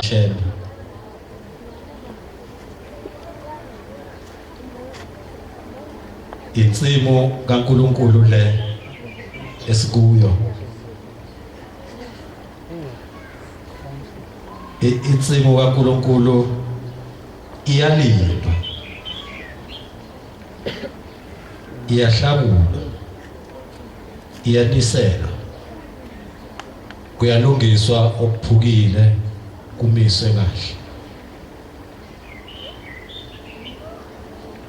shela insimo kaNkuluNkulu le esikuyo insimo kaNkuluNkulu iyaliba iyahlabula iyanisela kuyalungiswa okuphukile kumiswe kahle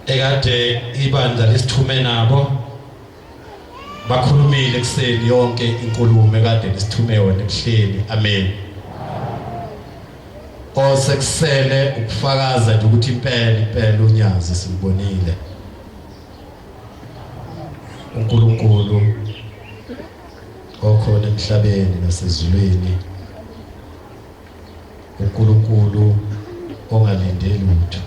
ekade ibandla lesithume nabo bakhulumile ekseni yonke inkulumo ekade lesithume yona ebuhleni amen osekusele ukufakaza nje ukuthi impela unyazi sibonile uNkulunkulu okhona emhlabeni nasezulwini uNkulunkulu ongalindeli lutho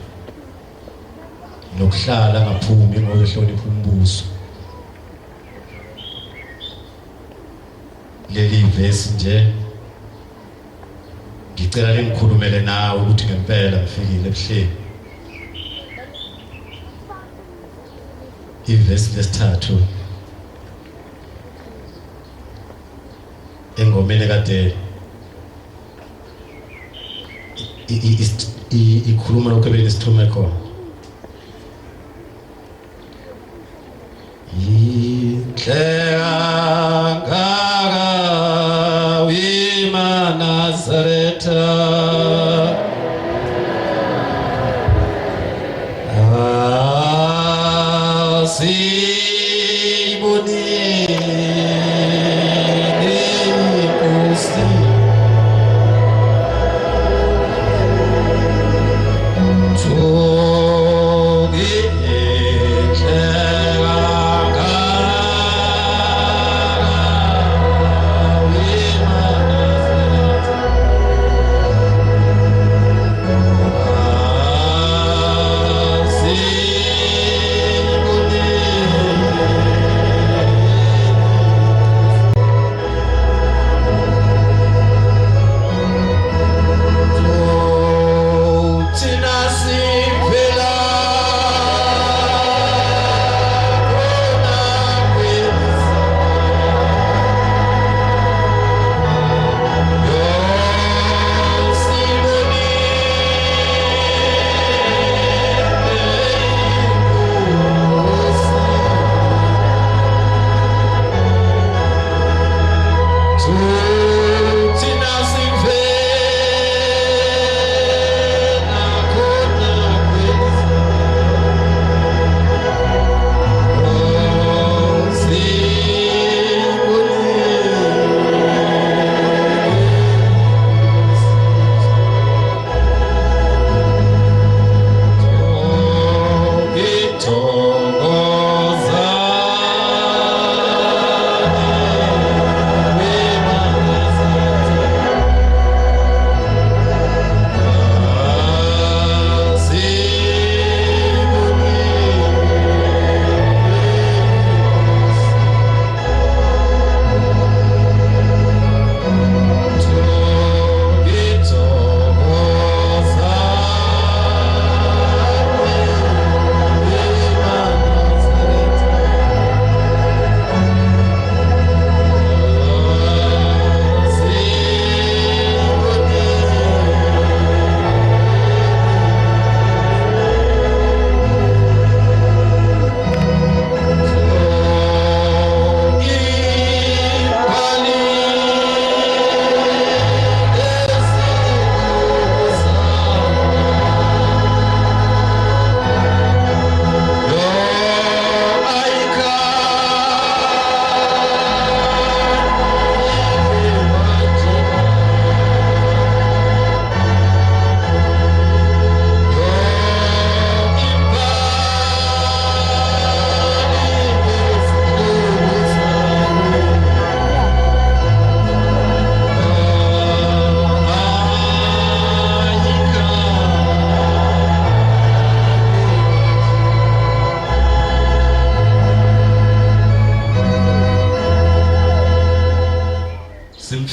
nokuhlala ngaphumi ngokuhlonipha umbuso leli verse nje ngicela lengikhulumele nawe ukuthi ngempela ngifikile ebuhleni iverse lesithathu engomeni kade ikhuluma lokho belisithume khona Inhlanga wima Nazareta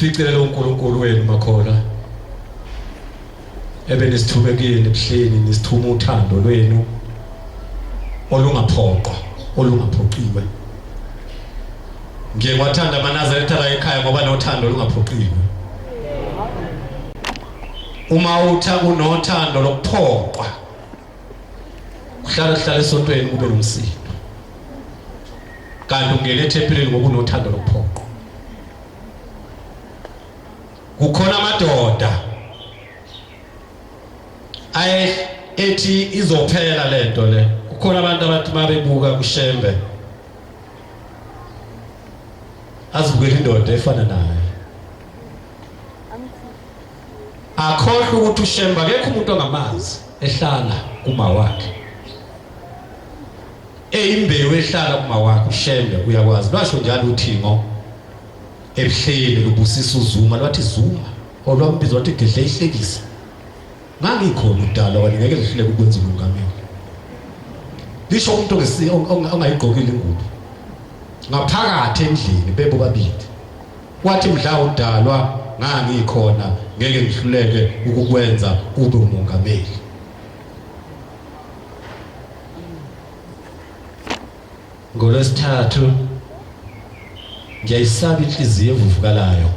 simficele uNkulunkulu wenu makhona ebenisithubekile ebuhleni nisithuma uthando lwenu olungaphoqwa olungaphoqiwe. Ngiye kwathanda amaNazaretha la ekhaya ngoba nothando olungaphoqiwe. Uma unothando lokuphoqwa uhlala esontweni kube nomsindo, kanti ungena ethempelini ngoba unothando lokuphoqwa. Kukhona amadoda ethi izophela lento le. Kukhona abantu abathi mabebuka kuShembe azibukela indoda efana naye. Akhohlwa ukuthi uShembe akekho umuntu ongamazi ehlala kuma wakhe. Imbewu ehlala kuma wakhe uShembe uyakwazi. Lwasho njalo uThingo ebuhleni lubusisa uZuma, lwathi Zuma olwambiza wathi gedle ihlekisa. Ngangikhona udala wani ngeke lihleke ukwenza umongameli. Lisho umuntu ongayigqokile ingubo ngaphakathi endlini bebo babili. Wathi mdla udalwa ngangikhona ngeke ngihluleke ukukwenza ube umongameli. NgoLwesithathu ngiyayisaba inhliziyo evuvukalayo.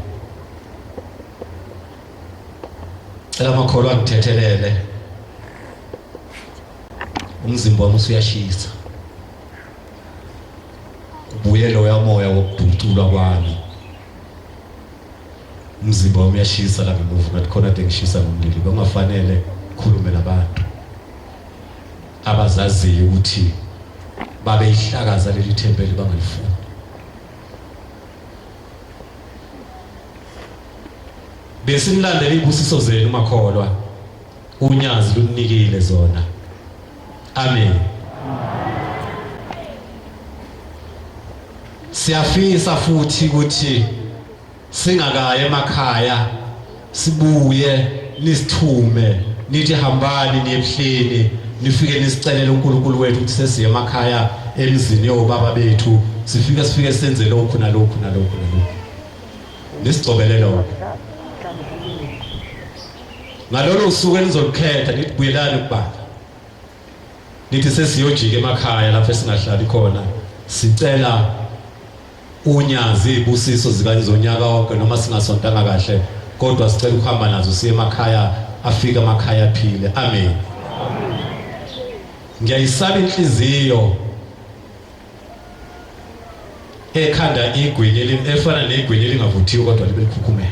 Cela amakholwa ngithethelele. Umzimba wami usuyashisa. Kubuye loya moya wokuduculwa kwami. Umzimba wami uyashisa la ngemuva ngathi khona into engishisa ngomlilo. Kungafanele khulume nabantu abazaziyo ukuthi babe ihlakaza leli thempeli bangalifuni. Besimlandela ibusiso zenu makholwa, unyazi lunikile zona. Amen. Siyafisa futhi ukuthi singakaye emakhaya sibuye nisithume nithi hambani niyebuhleni nifike nisicelele uNkulunkulu wethu ukuthi sesiye emakhaya emzini yobaba bethu sifike senze lokhu nalokhu. Nisigcobele lokho. Ngalolo usuku enizolukhetha nithi buyelani kubaba. Nithi sesiyojika emakhaya lapho esingahlali khona sicela unyazi ibusiso zikanyizonyaka wonke noma singasontanga kahle kodwa sicela ukuhamba nazo siye emakhaya afika emakhaya aphile. Amen. Ngiyayisaba inhliziyo ekhanda igwinye efana negwinye elingavuthiwe kodwa libe likhukhumele.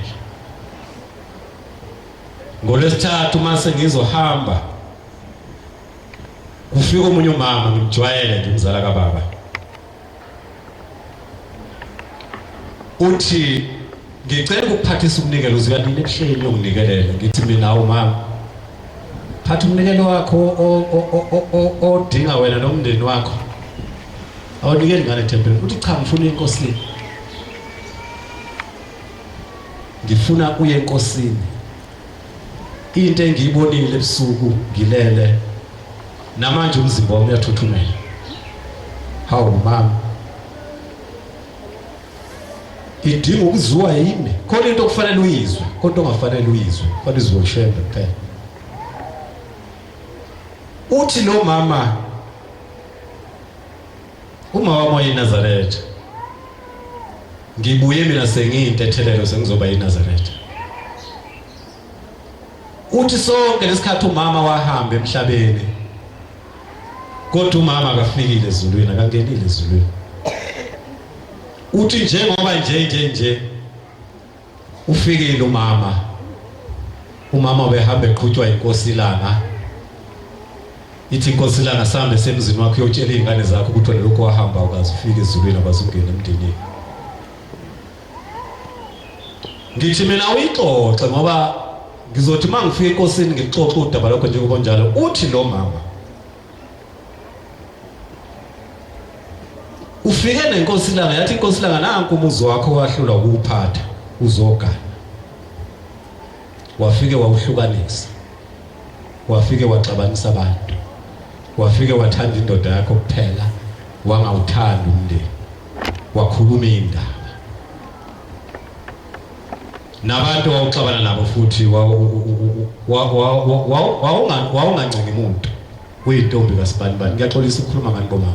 NgoLwesithathu mase ngizohamba kufika omunye umama ngimjwayele ngimzala kababa. Uthi ngicela ukuphathisa umnikelo uzikanini ebuhleni yonginikelela. Ngithi mina awu mama phatha umnikelo wakho odinga wena nomndeni wakho. Awunikeli ngane thempelini. Uthi cha ngifuna enkosini. Ngifuna uye enkosini. Into engiyibonile ebusuku ngilele namanje umzimba wami uyathuthumela. Hawu mama idinga ukuzwa yimi. Khona into okufanele uyizwe kodwa ongafanele uyizwe. Kodwa izwe uShembe kuphela. Uthi lo mama uma wami wayeNazaretha ngibuye mina sengiyintethelelo sengizoba yiNazaretha. Uthi sonke lesikhathi umama wahamba emhlabeni kodwa umama akafikile ezulwini akangenile ezulwini. Uthi njengoba nje ufikile umama ubehamba eqhutshwa inkosi ilanga. Ithi inkosi ilanga sambe semzini wakho uyotshela izingane zakho ukuthi wena lokho wahamba ukaze ufike ezulwini abazungena emndenini. Ngithi mina uyixoxe ngoba ngizothi mangifika enkosini ngixoxe udaba lokho njengoba njalo. Uthi lo mama ufike nenkosi ilanga yathi inkosi ilanga nanku umuzi wakho wahlulwa ukuphatha uzogana. Wafike wawuhlukanisa. Wafike waxabanisa abantu. Wafike wathanda indoda yakho kuphela wangawuthanda umndeni. Wakhuluma indaba. nabantu wawuxabana nabo futhi wawungancengi umuntu uyintombi kaSibanibani. Ngiyaxolisa ukukhuluma ngani bomama.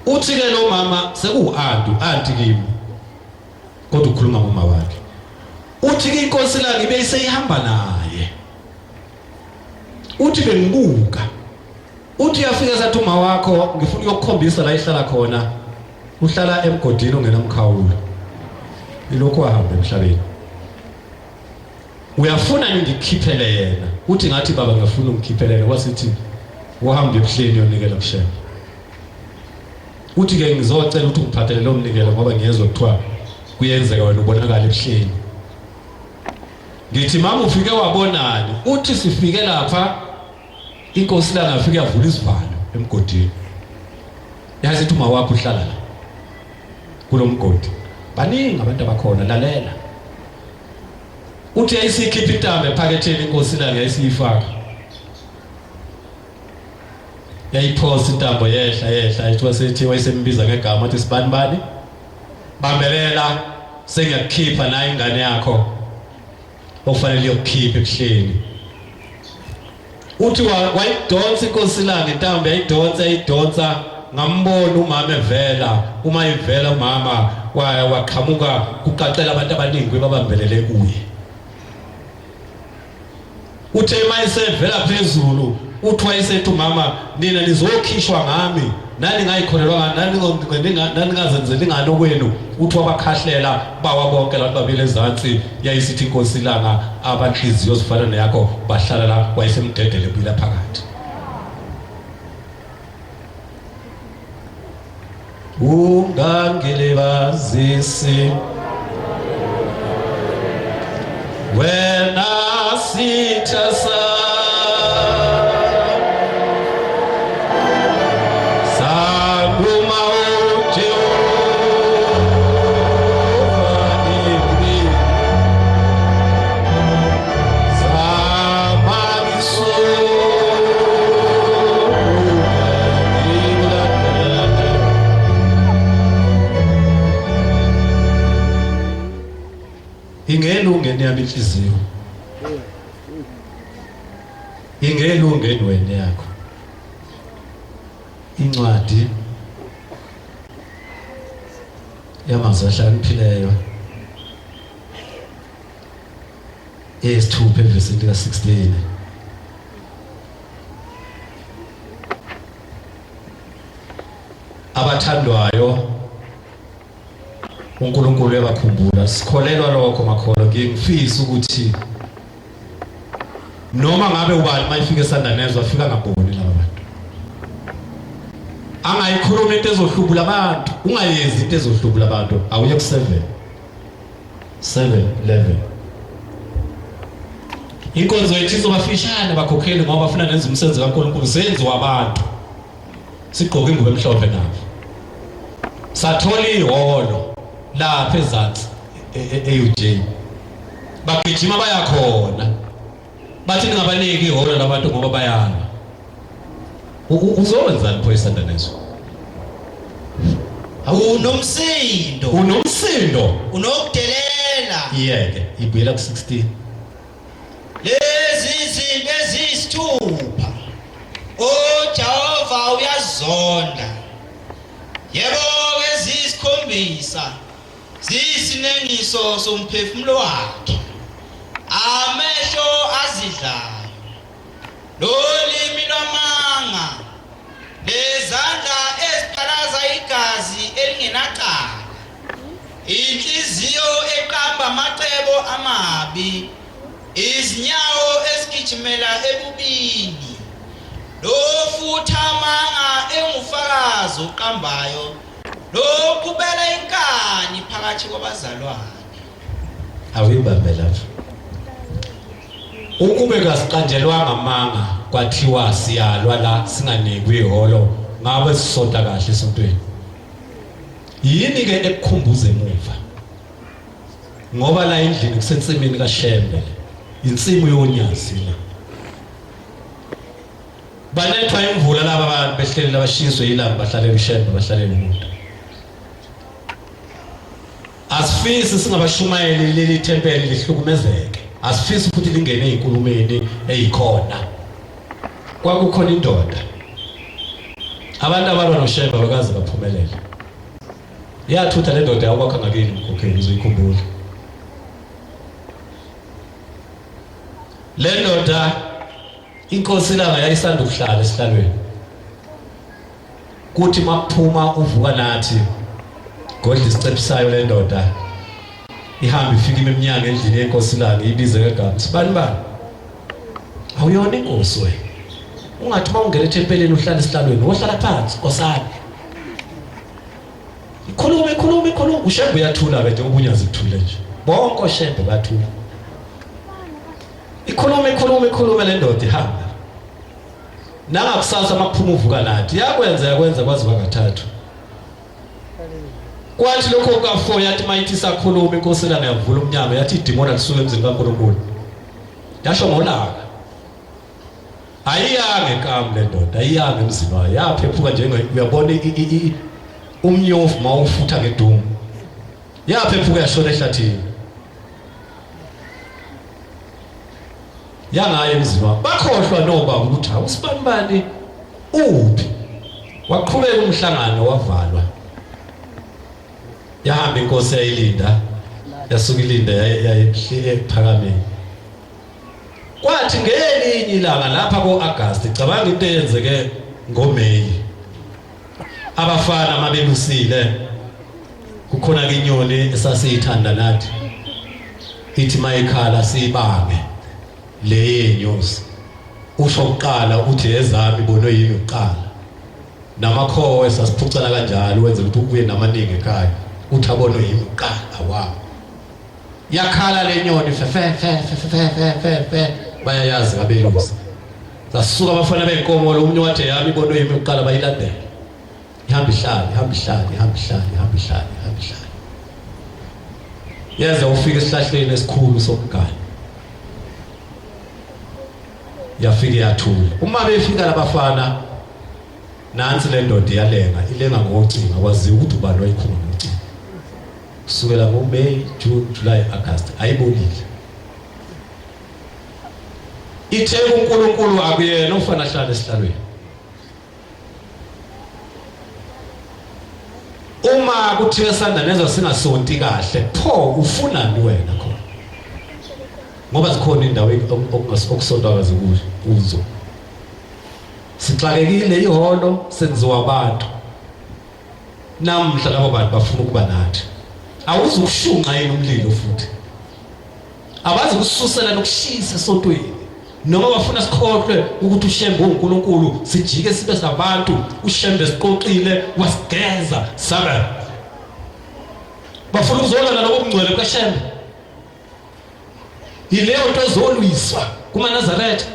Uthi ke lo mama anti kimi kodwa ukhuluma ngoma wakhe. Uthi ke inkosi lami beyiseyihamba naye. Uthi bengibuka. Uthi yafika sathi uma wakho ngifuna ukukhombisa la ihlala khona. Uhlala emgodini ongenamkhawulo. Ilokho ahamba emhlabeni. Uyafuna ngikhiphele yena. Uthi ngathi baba ngifuna ungikhiphele yena kwasithi uhamba ebuhleni yonikela kushema. Uthi ke ngizocela ukuthi ungiphathele lo mnikelo ngoba ngiyezwa kuthiwa kuyenzeka wena ubonakala ebuhleni. Ngithi mama ufike wabonani? Uthi sifike lapha inkosi la ngafika yavula isivalo emgodini. Yazi ukuthi uma wakho uhlala la kulomgodi. Baningi abantu abakhona lalela. Uthi ayisikhipha intambo ephaketheni inkosi la ngiyayisifaka. Yayiphosa intambo yehla ethiwa sethi wayesembiza ngegama uthi Sibanibani. Bambelela sengiyakukhipha na ingane yakho. Ofanele yokukhipha ebuhleni. Uthi wayidonsa inkosi la ngentambo yayidonsa ngambona umama evela. Uma ivela umama waqhamuka kuqaqela abantu abaningi babambelele kuye. Uthe mayisevela phezulu uthi wayesethi umama nina nizokhishwa ngami nani ngayikholelwa nani ngazenzela ingane kwenu. Uthi wabakhahlela bawa bonke la babile ezantsi yayisithi inkosi langa abanhliziyo zifana neyakho bahlala la wayesemdedele bila phakathi. Ungangelibazisi wena sithasa ingelungeni yami inhliziyo. Ingelungeni wena yakho. Incwadi yamazwi ahlakaniphileyo eyesithupha evesini lika-16. Abathandwayo uNkulunkulu uyabakhumbula. Sikholelwa lokho makholwa. Ngiyengifisa ukuthi noma ngabe ubani mayifika eSandanezwa afika ngaboni laba bantu. Angayikhuluma into ezohlubula abantu. Ungayenzi into ezohlubula abantu. Awuye ku7:11. Inkonzo yethu izobafishane bakhokheli ngoba bafuna nenza umsebenzi kaNkulunkulu senziwa abantu. Sigqoke ingubo emhlophe nabo. Sathola iholo lapha ezantsi eUJ. Bagijima bayakhona. Bathi ningabaniki iholo labantu ngoba bayana. Uzowenzani pho eSandanezwa? Unomsindo. Unokudelela. Yeke, ibuyela ku16. Lezi izinto ezisithupha Jehova uyazonda. Yebo ezisikhombisa zisinengiso somphefumulo wakhe. Amehlo azidlayo nolimi lwamanga lezandla eziqalaza igazi elingenacala. Inhliziyo eqamba amacebo amabi. Izinyawo ezigijimela ebubini. Lofutha amanga engufakazi oqambayo. Loqhubela inkani phakathi kwabazalwane. Awuyibambe lapho. Ukube kasiqanjelwanga amanga kwathiwa siyalwa la singanikwi iholo ngabe sisonta kahle esontweni. Yini ke ekukhumbuza emuva? Ngoba la endlini kusensimini kaShembe. Insimu yonyazi la. Banethwa imvula laba abantu behleli labashiswe ilanga bahlalela uShembe bahlalela umuntu. asifisi singabashumayeli leli thempeli lihlukumezeke, asifisi futhi lingene einkulumeni eyikhona. Kwakukhona indoda, abantu abalwa noShembe bakaze baphumelela. Yathutha le ndoda yakwakha ngakini Mkhokheli, uzuyikhumbula. Le ndoda inkosi langa yayisanda ukuhlala esihlalweni. Kuthi makuphuma uvuka nathi godla isicephisayo le ndoda ihamba ifika iminyaka endlini yenkosi langa ibize ngegama, sibani awuyona inkosi wena, ungathi mawungena ethempelini uhlala esihlalweni wohlala phansi nkosana. Ikhuluma uShembe uyathula ke njengoba unyazi kuthule nje, bonke oShembe bathula. Ikhuluma le ndoda ihamba. Nangakusasa makuphuma uvuka nathi yakwenza kwazi bangathathu. Kwathi lokho ka4 yathi mayithi sakhuluma inkosi lana yavula umnyango yathi idemon alisuke emzini kaNkulunkulu. Yasho ngolaka. Ayiyange enkam le ndoda, ayiyange emzini wayo. Yaphephuka uyabona umnyofu mawufutha ngedumo. Yaphephuka yashona ehlathini. Yangaye emzini wakhe. Bakhohlwa nobaba ukuthi awusibani uphi. Waqhubeka umhlangano wavalwa. Yahamba inkosi yayilinda, yasuka ilinda yayihlile ephakameni. Kwathi ngelinye ilanga lapha ko-August, cabanga into eyenzeke ngoMeyi. Abafana mabelusile, kukhona ke inyoni esasiyithanda nathi. Ithi mayikhala siyibange le yenyosi. Usho ukuqala uthi ezami bonwe yini ukuqala. Namakhowe sasiphucana kanjalo wenze ukuthi ubuye namaningi ekhaya. Uthi abonwe yini ukuqala wawo. Yakhala le nyoni fe bayayazi ngabelusi. Sasuka abafana benkomo lo umnye wathi yami bonwe yini ukuqala bayilandela. Ihamba ihlala. Yeza ufika esihlahleni esikhulu somgani. Yafika yathula. Uma befika labafana nansi le ndoda ilenga ngocinga kwaziwa ukuthi ubani wayikhona ngocinga. Kusukela ngoMay, June, July, August ayibonile. Ithe uNkulunkulu akuyena ufana hlala esihlalweni. Uma kuthiwe sanda nezo singasonti kahle, pho ufunani wena khona? Ngoba zikhona indawo okusondakazi kuzo. Sixakekile iholo senziwa abantu. Namhla labo bantu bafuna ukuba nathi. Awuzukushunqa yini umlilo futhi. Abazi ukususela nokushisa esontweni. Noma bafuna sikhohlwe ukuthi uShembe uNkulunkulu sijike sibe sabantu, uShembe siqoqile wasigeza sabe. Bafuna ukuzolana nobungcwele kaShembe. Yileyo nto ezolwiswa kumaNazaretha.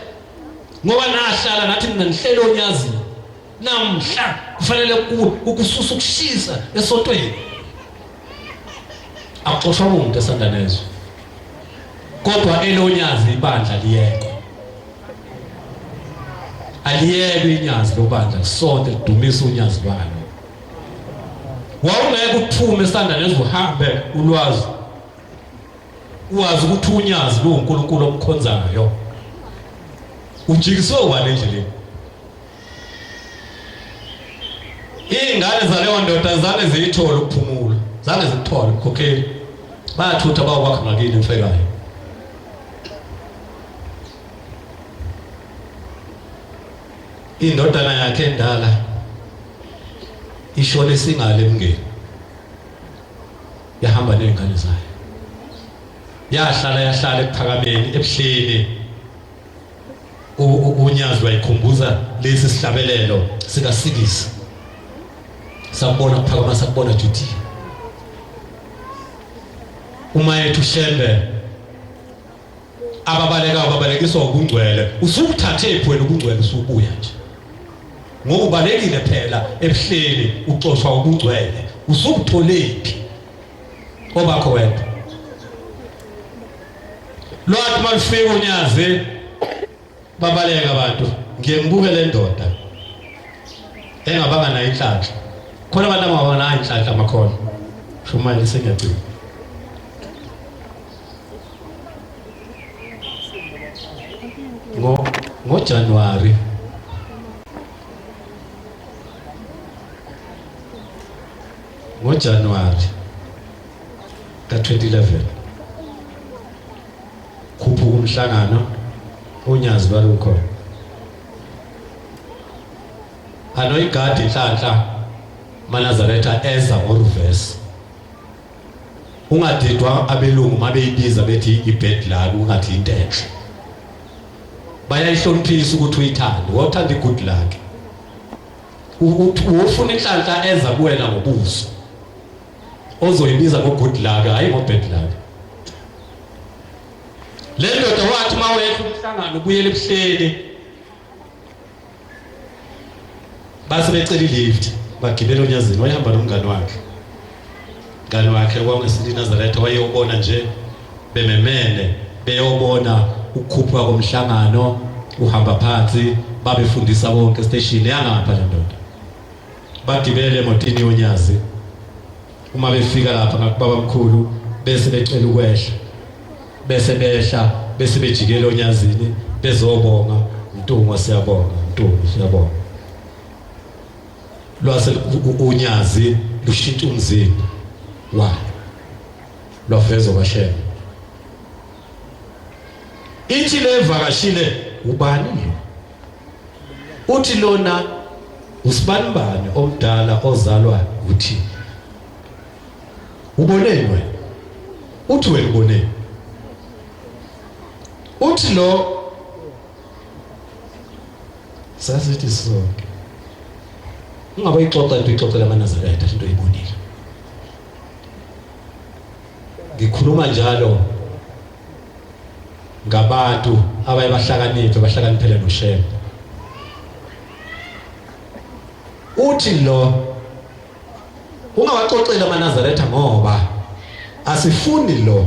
Ngoba nahlala nathi ngihlelo onyazi. Namhla kufanele ukususa ukushisa esontweni. Axoshwa umuntu esanda nezo. Kodwa elonyazi ibandla liyekho. Aliyekho inyazi lobandla sonke lidumisa unyazi balo. Wawungeke uphume esanda nezo uhambe ulwazi. Uwazi ukuthi unyazi lo uNkulunkulu omkhonzayo. Ujikiswe ubani endleleni. Ingane zaleyo ndoda zane ziyithola ukuphumula. Zange zikuthole Mkhokheli. Bayathutha bayokwakha ngakini emfekayo. Indodana yakhe endala ishone singale emngeni. Yahamba nezingane zayo. Yahlala ephakameni ebuhleni. Unyazi wayikhumbuza lesi sihlabelelo sikaSikisi. Sabona kuphakama sakubona Judy. Uma yethu Shembe ababalekiswa ubungcwele usukuthathe iphweni ubungcwele usubuya nje. Ngoba ubalekile phela ebuhleni uxoshwa ubungcwele usukutholephi obakho wena. Lwathi malifika unyazi babaleka abantu ngiyemubuke le ndoda engabanga nayo inhlanhla. Khona abantu abangabanga nayo inhlanhla amakhona. Shumayeli sengiyacela. ngoJanuwari ka-2011 khuphuka umhlangano unyazi balukhona anoyigadi inhlanhla maNazaretha eza ngoruvesi ungadidwa abelungu mabeyibiza bethi ibad luck ungathi intenhle bayayihloniphisa ukuthi uyithande wothanda igood luck ufuna inhlanhla eza kuwena ngobuso ozoyibiza ngo-good luck hayi ngo-bad luck. Le ndoda wathi mawethu umhlangano ubuyele ebuhleni base becela ilift bagibela onyazini wayehamba nomngane wakhe kwakungesithi Nazaretha wayeyobona nje bememene beyobona ukukhuphuka komhlangano uhamba phansi babefundisa bonke station yangapha le ndoda bagibele emotini yonyazi uma befika lapha ngakubaba mkhulu bese becela ukwehla bese behla bese bejikela onyazini bezobonga Mtungu siyabonga lwase unyazi lushintsha umzimba wa lwaveza kwashela ithi levakashile ubani uthi lona usibanibani omdala ozalwa uthi ubonenwe uthi wena ubonene uthi lo sasithi sonke ungabe ixoxa into ixoxela amaNazaretha into oyibonile ngikhuluma njalo ngabantu abahlakaniphele noShem uthi lo ungawaxoxela amaNazaretha ngoba asifuni lo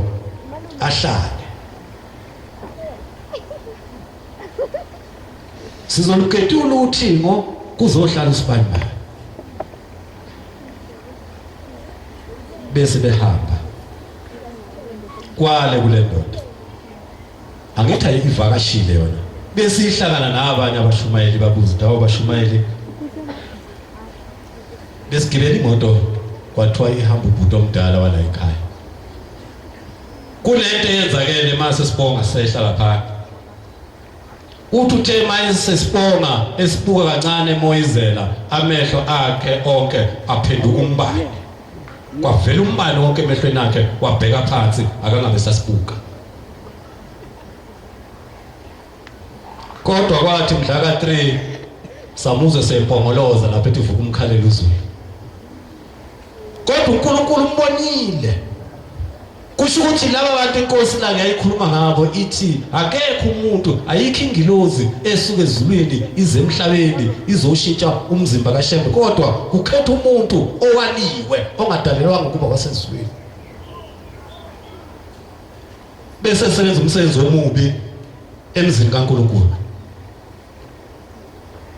ahlale sizoluketula uthingo kuzohlala usibanibani bese behamba kwale kule ndoda angithi ayivakashile yona bese ihlangana nabanye abashumayeli babuza dawo abashumayeli besigibela imoto kwathiwa ihamba ubhuti omdala wala ekhaya kulento eyenzakele mase sibonga sehla lapha uthi uthe mase sibonga esibuka kancane emoyizela amehlo akhe onke aphenduka umbane kwavela umbane wonke emehlweni akhe wabheka phansi akangabe sasibuka kodwa kwathi mhla ka3 samuze sempongoloza lapho ethi vuka umkhalela uzulu kodwa uNkulunkulu umbonile kusho ukuthi laba bantu inkosi la ngiyayikhuluma ngabo ithi akekho umuntu ayikho ingilozi esuke ezulwini ize emhlabeni izoshintsha umzimba kaShembe kodwa ukhetha umuntu owaliwe ongadalelwanga ukuba wasezulwini bese sebenza umsebenzi omubi emzini kaNkulunkulu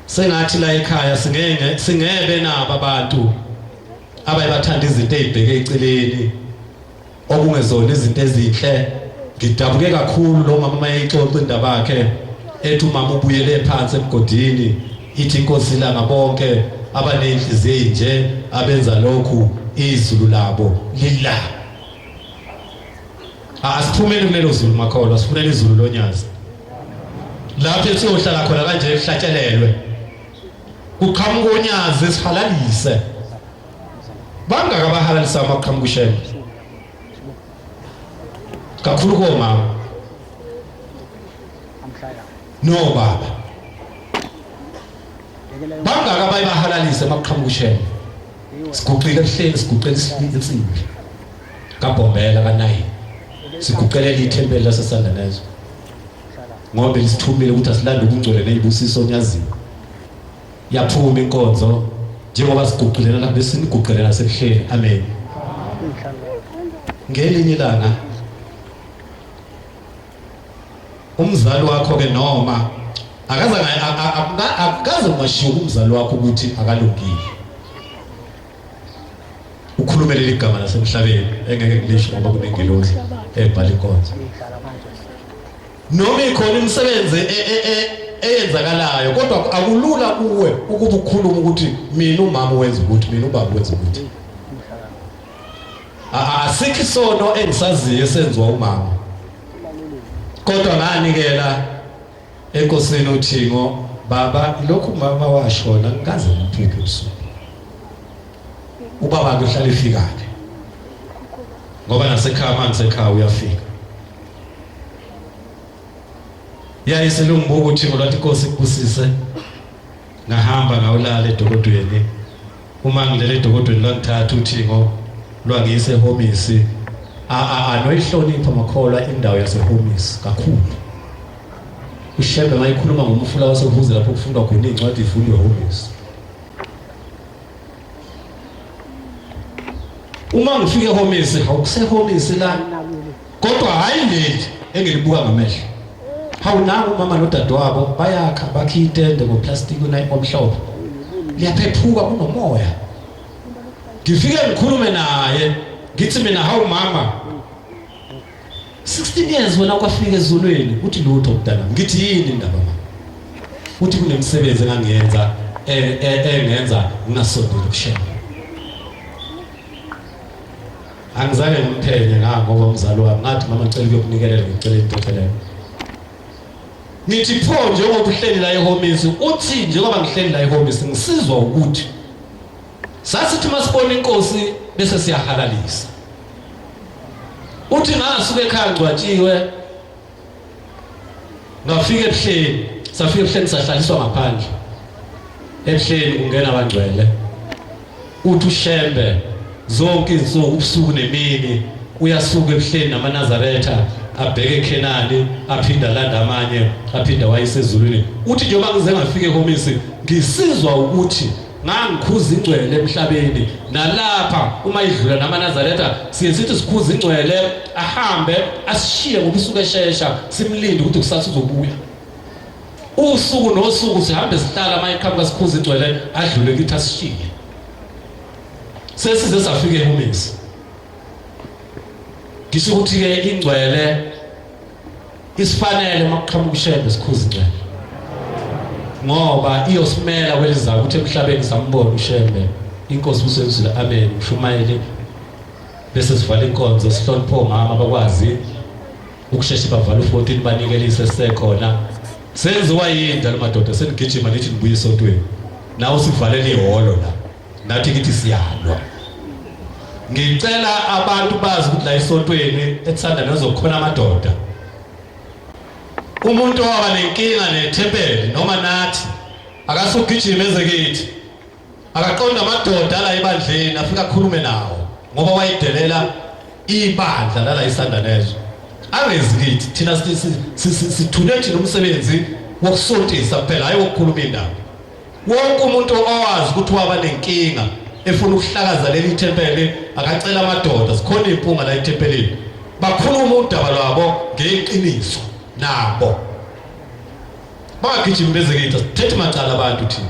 sengathi la ekhaya singebe nabo abantu abayabathanda izinto ezibheke eceleni okungezona izinto ezinhle ngidabuke kakhulu lo mama mayixoxa indaba yakhe ethi umama ubuyele phansi emgodini ithi inkosi la ngabonke abanenhliziyo ezinje abenza lokhu izulu labo lila asiphumele kulelo zulu makhola sifunele izulu lonyazi lapho siyohlala khona kanje ehlatshelelwe kuqhamuka onyazi esihalalise bangaka bahalalisa amaqhamuka uShembe kakhulu komama no baba bangaka bayibahalalise amaqhamuka uShembe siguqile ehleni siguqele insimbi kaBombela kaNayi siguqele ithempeli laseSandanezo ngoba lisithumile ukuthi asilande ukungcwele nezibusiso onyazini yaphuma inkonzo njengoba siguqilena lapho besiniguqelela sehleli amen ngelinye ilanga umzali wakho ke noma akaze ngashiya umzali wakho ukuthi akalungile ukhulumele ligama lasemhlabeni engeke ngilisho ngoba kunengilozi ebhala inkonzo noma ikhona imisebenzi eyenzakalayo kodwa akulula kuwe ukuba ukhuluma ukuthi mina umama wenza ukuthi mina ubaba wenza ukuthi asikho isono engisaziyo esenziwa umama kodwa nganikela enkosini uThingo baba lokhu umama washona ngikaze ngiphuke usuku ubaba ke uhlala efikake ngoba nasekhaya mangisekhaya uyafika yayiselungibuka uThingo lwathi inkosi kubusise ngahamba ngawulala edokodweni uma ngilele edokodweni lwangithatha uThingo lwangise eHomisi anoyihlonipha makholwa indawo yaseHomisi kakhulu uShembe mayikhuluma ngomfula wasevuze lapho kufundwa khona incwadi ifundwa eHomisi uma ngifike eHomisi awukusehomisi la kodwa hayi leli engilibuka ngamehlo hawunanga umama nodadewabo bayakha bakha itende ngoplastic omhlophe liyaphephuka kunomoya ngifike ngikhulume naye ngithi mina hawu mama 16 years wena kwafika ezulwini uthi lutho mntana ngithi yini indaba mama uthi kunemsebenzi engangiyenza engenza ngingasondeli kuShembe angizange ngiphenye ngoba umzali wami ngathi mama ngicela ukuyonikelela ngicela intothelelo ngithi pho njengoba uhleli la eHomisi uthi njengoba ngihleli la eHomisi ngisizwa ukuthi sasithi masibona inkosi bese siyahalalisa uthi ngasuka ekhaya ngcwatshiwe ngafika ebuhleni safika ebuhleni sahlaliswa ngaphandle ebuhleni kungena abangcwele uthi uShembe zonke izinsuku ubusuku nemini uyasuka ebuhleni namaNazaretha abheke eKhenani aphinda landa amanye aphinda wayisezulwini uthi njengoba ngize ngafika eHomisi ngisizwa ukuthi ngangikhuza ingcwele emhlabeni nalapha uma idlula namaNazaretha siye sithi sikhuza ingcwele ahambe asishiye ngobusuku eshesha simlinde ukuthi kusasa uzobuya usuku nosuku sihambe sihlala mayikhamba sikhuza ingcwele adlule kithi asishiye sesize safika eHomisi ngisho ukuthi ke ingcwele isifanele maqhamuka uShembe sikhuza ingcwele ngoba iyosimela kwelizayo ukuthi emhlabeni sambona uShembe inkosi usenzile amen ushumayeli bese sivala inkonzo sihlonipha omama bakwazi ukusheshe bavala u14 banikelise sekhona senziwa yinda lamadoda senigijima nithi nibuye esontweni nawo sivalele ihholo la nathi kithi siyalwa ngicela abantu bazi ukuthi la esontweni etsanda nezokhona amadoda umuntu owaba nenkinga nethempeli noma nathi akasugijima ezekithi akaqonda amadoda la ebandleni afika akhulume nawo ngoba wayidelela ibandla la isanda nezo angezikithi thina sithule thina umsebenzi wokusontisa kuphela hayi wokukhuluma indaba wonke umuntu owazi ukuthi waba nenkinga efuna ukuhlakaza leli thempeli akacela amadoda sikhona impunga la ethempelini bakhuluma udaba lwabo ngeqiniso nabo bagijima bezekithi sithethe macala abantu thina